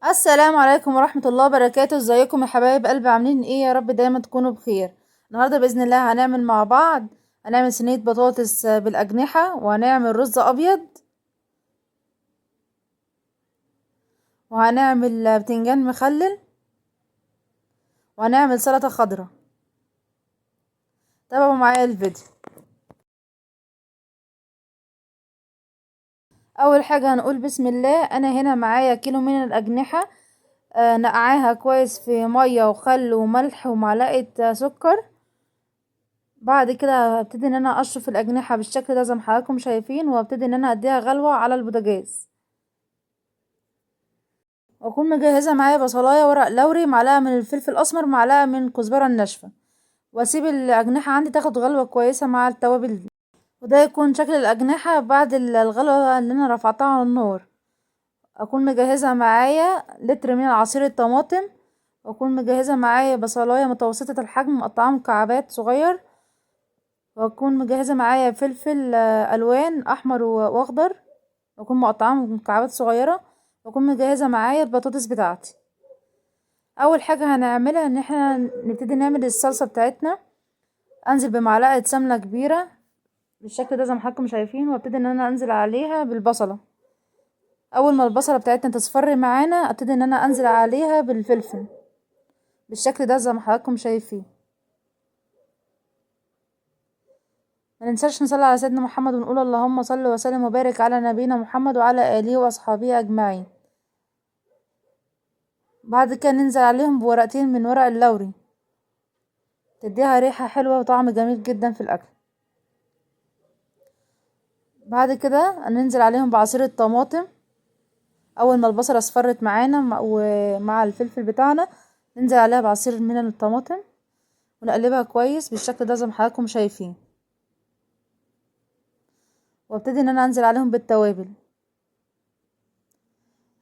السلام عليكم ورحمة الله وبركاته. ازيكم يا حبايب قلبي؟ عاملين ايه؟ يا رب دايما تكونوا بخير. النهاردة بإذن الله هنعمل مع بعض، هنعمل صينية بطاطس بالأجنحة، وهنعمل رز أبيض، وهنعمل بتنجان مخلل، وهنعمل سلطة خضراء. تابعوا معايا الفيديو. أول حاجة هنقول بسم الله. أنا هنا معايا كيلو من الأجنحة، نقعاها كويس في مية وخل وملح ومعلقة سكر. بعد كده هبتدي ان انا اشرف الاجنحه بالشكل ده زي ما حضراتكم شايفين، وابتدي ان انا اديها غلوه على البوتاجاز، واكون مجهزه معايا بصلايه، ورق لوري، معلقه من الفلفل الاسمر، معلقه من الكزبره الناشفه، واسيب الاجنحه عندي تاخد غلوه كويسه مع التوابل دي. وده يكون شكل الاجنحه بعد الغلوه اللي انا رفعتها على النار. اكون مجهزه معايا لتر من عصير الطماطم، واكون مجهزه معايا بصلايه متوسطه الحجم مقطعاها مكعبات صغير، واكون مجهزه معايا فلفل الوان احمر واخضر، واكون مقطعاهم مكعبات صغيره، واكون مجهزه معايا البطاطس بتاعتي. اول حاجه هنعملها ان احنا نبتدي نعمل الصلصه بتاعتنا. انزل بمعلقه سمنه كبيره بالشكل ده زي ما حضراتكم شايفين، وابتدي ان انا انزل عليها بالبصله. اول ما البصله بتاعتنا تصفر معانا ابتدي ان انا انزل عليها بالفلفل بالشكل ده زي ما حضراتكم شايفين. ما ننساش نصلي على سيدنا محمد ونقول اللهم صل وسلم وبارك على نبينا محمد وعلى اله واصحابه اجمعين. بعد كده ننزل عليهم بورقتين من ورق اللوري، تديها ريحة حلوة وطعم جميل جدا في الاكل. بعد كده ننزل عليهم بعصير الطماطم. اول ما البصلة اصفرت معانا ومع الفلفل بتاعنا، ننزل عليها بعصير من الطماطم ونقلبها كويس بالشكل ده زي ما حضراتكم شايفين. وابتدي ان انا انزل عليهم بالتوابل.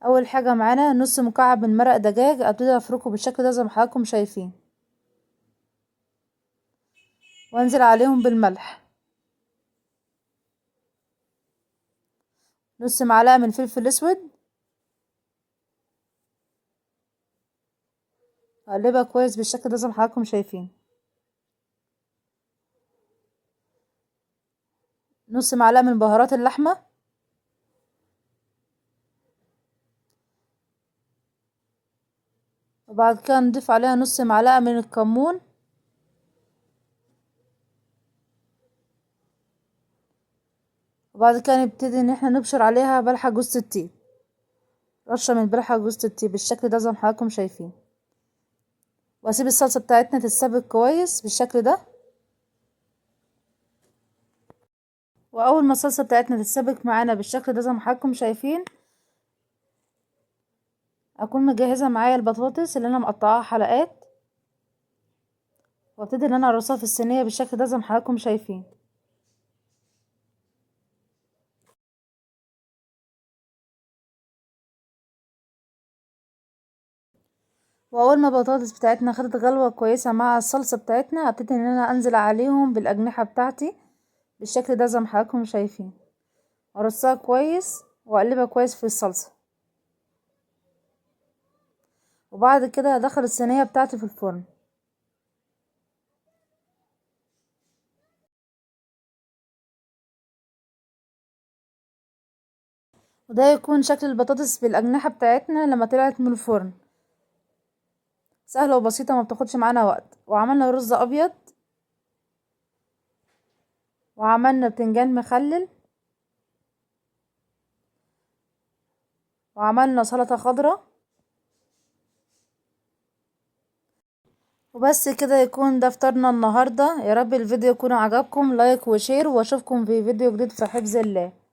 اول حاجة معانا نص مكعب من مرق دجاج، ابتدي افركه بالشكل ده زي ما حضراتكم شايفين، وانزل عليهم بالملح. نص معلقة من فلفل اسود، اقلبها كويس بالشكل ده زي ما حضراتكم شايفين. نص معلقة من بهارات اللحمة، وبعد كده نضيف عليها نص معلقة من الكمون، وبعد كده نبتدي ان احنا نبشر عليها بلحة جوز الطيب، رشة من بلحة جوز الطيب بالشكل ده زي ما حضراتكم شايفين. واسيب الصلصة بتاعتنا تتسبك كويس بالشكل ده. واول ما الصلصة بتاعتنا تتسبك معانا بالشكل ده زي ما حضراتكم شايفين، اكون مجهزة معايا البطاطس اللي انا مقطعاها حلقات، وابتدي ان انا ارصها في الصينية بالشكل ده زي ما حضراتكم شايفين. واول ما البطاطس بتاعتنا خدت غلوة كويسة مع الصلصة بتاعتنا، ابتدي ان انا انزل عليهم بالاجنحة بتاعتي بالشكل ده زي ما حضراتكم شايفين، ارصها كويس واقلبها كويس في الصلصة. وبعد كده ادخل الصينية بتاعتي في الفرن. وده يكون شكل البطاطس بالاجنحة بتاعتنا لما طلعت من الفرن. سهلة وبسيطة، ما بتاخدش معانا وقت. وعملنا رز ابيض، وعملنا بتنجان مخلل، وعملنا سلطة خضراء. وبس كده يكون ده فطارنا النهاردة. يا رب الفيديو يكون عجبكم. لايك وشير، واشوفكم في فيديو جديد في حفظ الله.